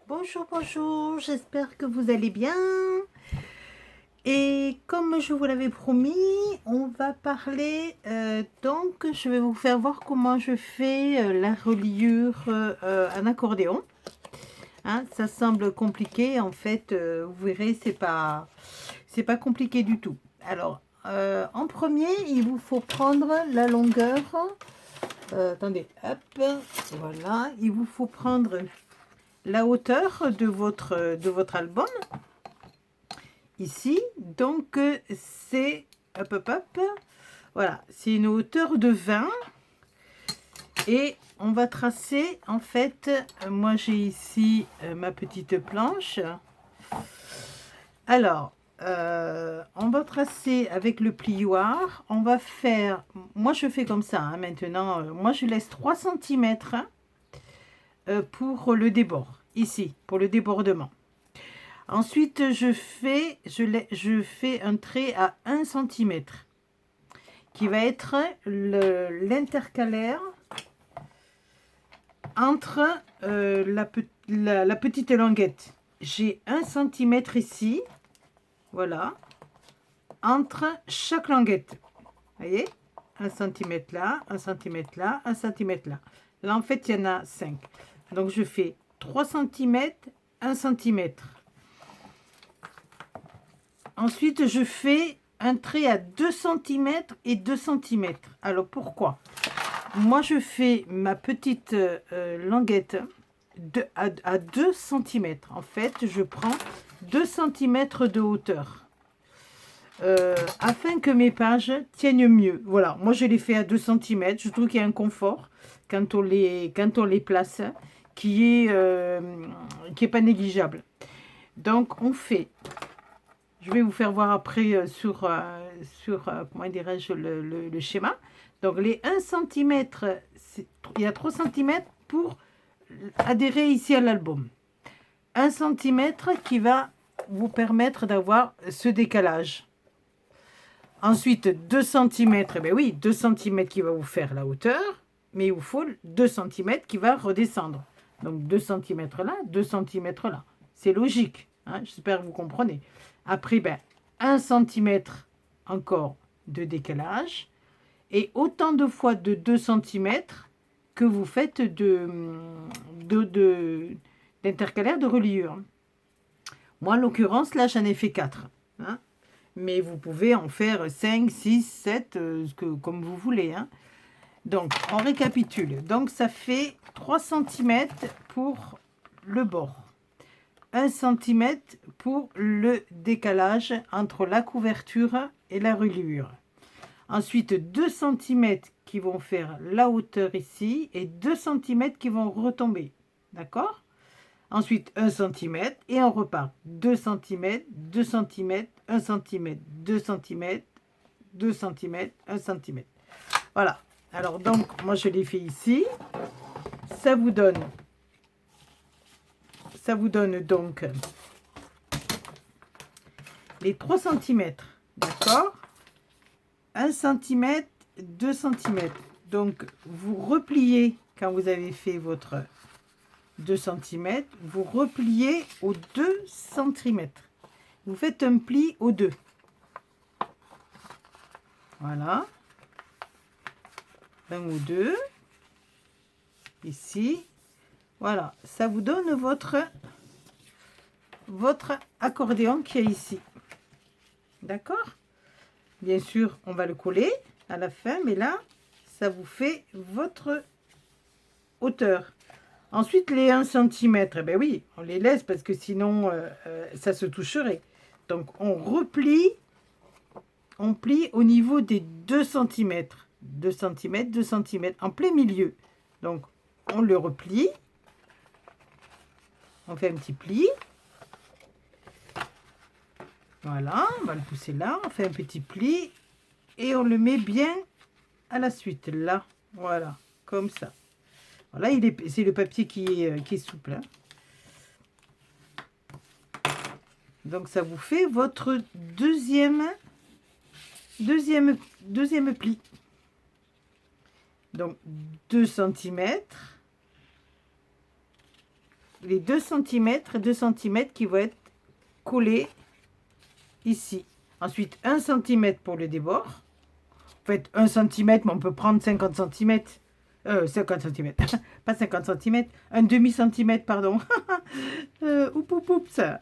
Bonjour, bonjour, j'espère que vous allez bien. Et comme je vous l'avais promis, on va parler, donc je vais vous faire voir comment je fais la reliure en accordéon. Hein, ça semble compliqué, en fait, vous verrez, c'est pas compliqué du tout. Alors, en premier, il vous faut prendre la longueur, attendez, hop, voilà, il vous faut prendre la hauteur de votre album ici. Donc c'est hop hop hop, voilà, c'est une hauteur de 20 et on va tracer en fait, moi j'ai ici ma petite planche. Alors on va tracer avec le plioir, on va faire, moi je fais comme ça hein, maintenant, moi je laisse 3 cm pour le débord, ici, pour le débordement. Ensuite, je fais un trait à 1 cm qui va être l'intercalaire entre la petite languette. J'ai 1 cm ici, voilà, entre chaque languette. Vous voyez, 1 cm là, 1 cm là, 1 cm là. Là, en fait, il y en a 5. Donc, je fais 3 cm, 1 cm. Ensuite, je fais un trait à 2 cm et 2 cm. Alors, pourquoi? Moi, je fais ma petite languette à 2 cm. En fait, je prends 2 cm de hauteur. Afin que mes pages tiennent mieux. Voilà, moi, je les fais à 2 cm. Je trouve qu'il y a un confort quand on les place qui est pas négligeable. Donc, on fait... Je vais vous faire voir après sur comment dirais-je, le schéma. Donc, les 1 cm, il y a 3 cm pour adhérer ici à l'album. 1 cm qui va vous permettre d'avoir ce décalage. Ensuite, 2 cm, ben oui, 2 cm qui va vous faire la hauteur, mais il vous faut 2 cm qui va redescendre. Donc, 2 cm là, 2 cm là. C'est logique, hein, j'espère que vous comprenez. Après, ben, 1 cm encore de décalage et autant de fois de 2 cm que vous faites d'intercalaire de reliure. Moi, en l'occurrence, là, j'en ai fait 4. Hein, mais vous pouvez en faire 5, 6, 7, comme vous voulez. Hein. Donc, on récapitule. Donc, ça fait 3 cm pour le bord. 1 cm pour le décalage entre la couverture et la reliure. Ensuite, 2 cm qui vont faire la hauteur ici et 2 cm qui vont retomber. D'accord? Ensuite, 1 cm et on repart. 2 cm, 2 cm, 1 cm, 2 cm, 2 cm, 1 cm. Voilà. Alors, donc, moi, je l'ai fait ici. Ça vous donne donc les 3 cm, d'accord, 1 cm, 2 cm. Donc, vous repliez, quand vous avez fait votre 2 cm, vous repliez aux 2 cm. Vous faites un pli aux deux. Voilà. Un ou deux. Ici. Voilà. Ça vous donne votre accordéon qui est ici. D'accord? Bien sûr, on va le coller à la fin, mais là, ça vous fait votre hauteur. Ensuite, les 1 cm, eh ben oui, on les laisse parce que sinon, ça se toucherait. Donc, on replie, on plie au niveau des 2 cm. 2 cm, 2 cm, en plein milieu. Donc, on le replie. On fait un petit pli. Voilà, on va le pousser là. On fait un petit pli. Et on le met bien à la suite, là. Voilà, comme ça. Voilà, c'est le papier qui est souple. Hein. Donc, ça vous fait votre deuxième pli. Donc, 2 cm. les 2 cm qui vont être collés ici. Ensuite, 1 cm pour le débord. En fait, 1 cm, mais on peut prendre 50 cm. 50 cm, pas 50 cm, un demi-centimètre, pardon. Ça.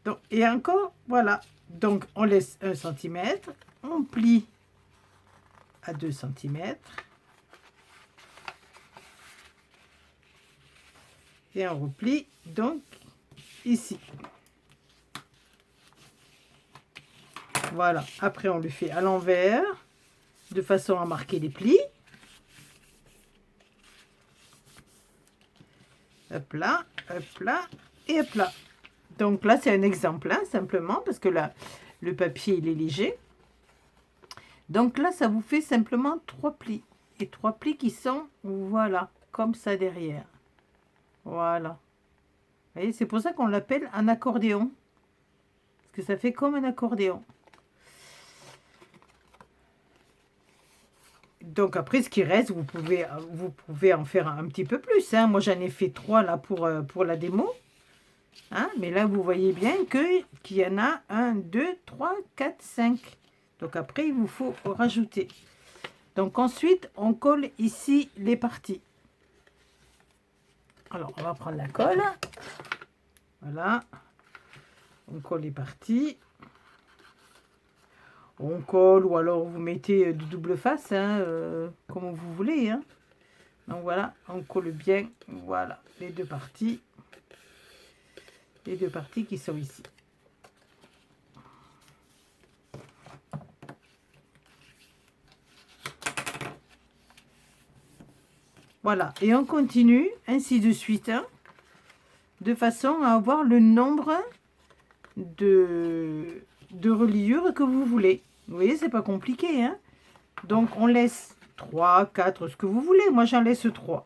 Donc, et encore, voilà. Donc, on laisse 1 cm, on plie à 2 cm. Et on replie, donc, ici. Voilà. Après, on le fait à l'envers, de façon à marquer les plis. Hop là, et hop là. Donc là, c'est un exemple, hein, simplement, parce que là, le papier, il est léger. Donc là, ça vous fait simplement 3 plis. Et 3 plis qui sont, voilà, comme ça derrière. Voilà. Vous voyez, c'est pour ça qu'on l'appelle un accordéon. Parce que ça fait comme un accordéon. Donc après, ce qui reste, vous pouvez en faire un petit peu plus. Hein. Moi, j'en ai fait 3 là pour la démo. Hein. Mais là, vous voyez bien qu'il y en a 1, 2, 3, 4, 5. Donc après, il vous faut rajouter. Donc ensuite, on colle ici les parties. Alors, on va prendre la colle. Voilà. On colle les parties. On colle ou alors vous mettez du double face, hein, comme vous voulez. Hein. Donc voilà, on colle bien, voilà, les deux parties. Les deux parties qui sont ici. Voilà, et on continue ainsi de suite, hein, de façon à avoir le nombre de reliures que vous voulez. Vous voyez, c'est pas compliqué. Hein. Donc, on laisse 3, 4, ce que vous voulez. Moi, j'en laisse 3.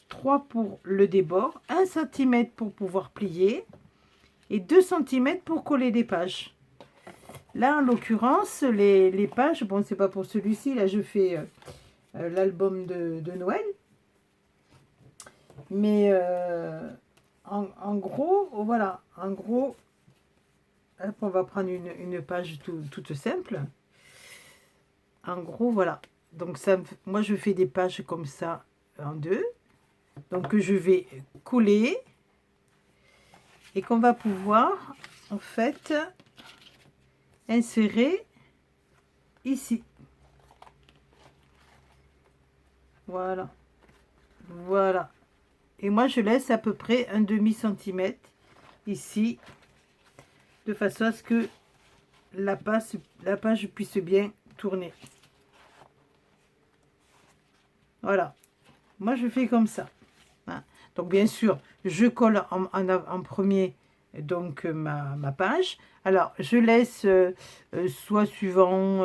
3 pour le débord, 1 cm pour pouvoir plier et 2 cm pour coller des pages. Là, en l'occurrence, les pages, bon, c'est pas pour celui-ci. Là, je fais l'album de Noël. Mais en gros, voilà, en gros, hop, on va prendre une page toute simple. En gros, voilà. Donc, ça, moi, je fais des pages comme ça en 2. Donc, que je vais coller et qu'on va pouvoir, en fait, insérer ici. Voilà. Voilà. Et moi, je laisse à peu près un demi-centimètre ici, de façon à ce que la page puisse bien tourner. Voilà. Moi, je fais comme ça. Hein. Donc, bien sûr, je colle en premier donc ma page. Alors, je laisse soit suivant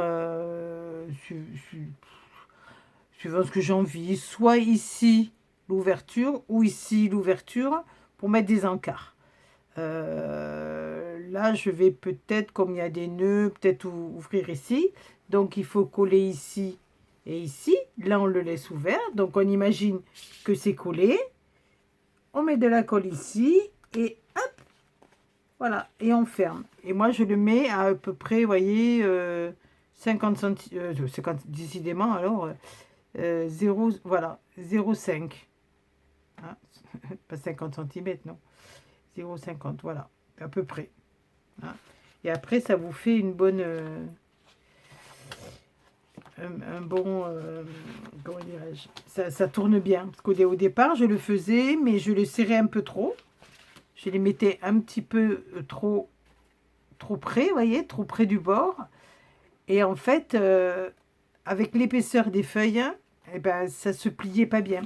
ce que j'ai envie, soit ici l'ouverture ou ici l'ouverture pour mettre des encarts. Là, je vais peut-être, comme il y a des nœuds, peut-être ouvrir ici. Donc, il faut coller ici et ici. Là, on le laisse ouvert. Donc, on imagine que c'est collé. On met de la colle ici et hop, voilà, et on ferme. Et moi, je le mets à peu près, vous voyez, 50 cm, 50, décidément, alors, 0, voilà, 0,5. Hein, pas 50 cm, non. 0,50, voilà, à peu près. Hein. Et après, ça vous fait une bonne... un bon... comment dirais-je, ça tourne bien. Parce qu'au départ, je le faisais, mais je le serrais un peu trop. Je les mettais un petit peu trop près, vous voyez, trop près du bord. Et en fait, avec l'épaisseur des feuilles, eh ben, ça se pliait pas bien.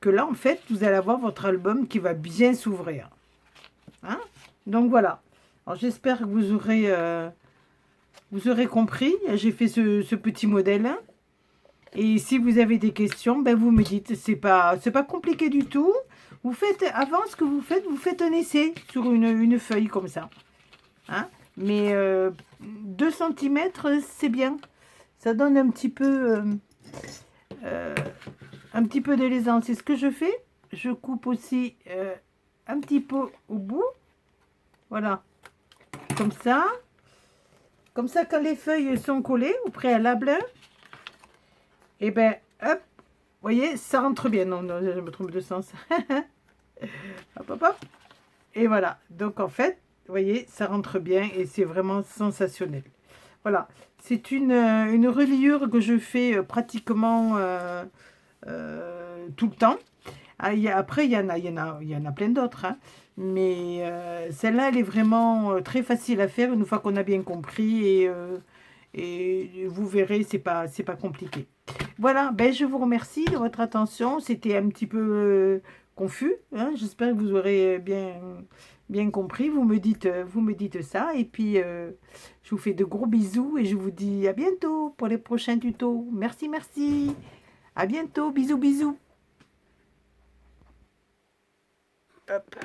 Que là, en fait, vous allez avoir votre album qui va bien s'ouvrir. Hein? Donc voilà. Alors j'espère que vous aurez compris. J'ai fait ce petit modèle. Et si vous avez des questions, ben vous me dites. C'est pas compliqué du tout. Vous faites, avant ce que vous faites un essai sur une feuille comme ça. Hein? Mais 2 cm, c'est bien. Ça donne un petit peu de l'aisance. C'est ce que je fais. Je coupe aussi un petit peu au bout. Voilà. Comme ça. Comme ça, quand les feuilles sont collées au préalable, et ben, hop, vous voyez, ça rentre bien. Non, non, je me trompe de sens. Hop, hop, hop. Et voilà. Donc, en fait, vous voyez, ça rentre bien et c'est vraiment sensationnel. Voilà. C'est une reliure que je fais pratiquement tout le temps. Ah, après, il y en a plein d'autres. Hein. Mais celle-là, elle est vraiment très facile à faire une fois qu'on a bien compris. Et vous verrez, c'est pas compliqué. Voilà, ben, je vous remercie de votre attention. C'était un petit peu confus. Hein. J'espère que vous aurez bien compris. Vous me dites ça. Et puis, je vous fais de gros bisous et je vous dis à bientôt pour les prochains tutos. Merci, merci. À bientôt. Bisous, bisous. Hop.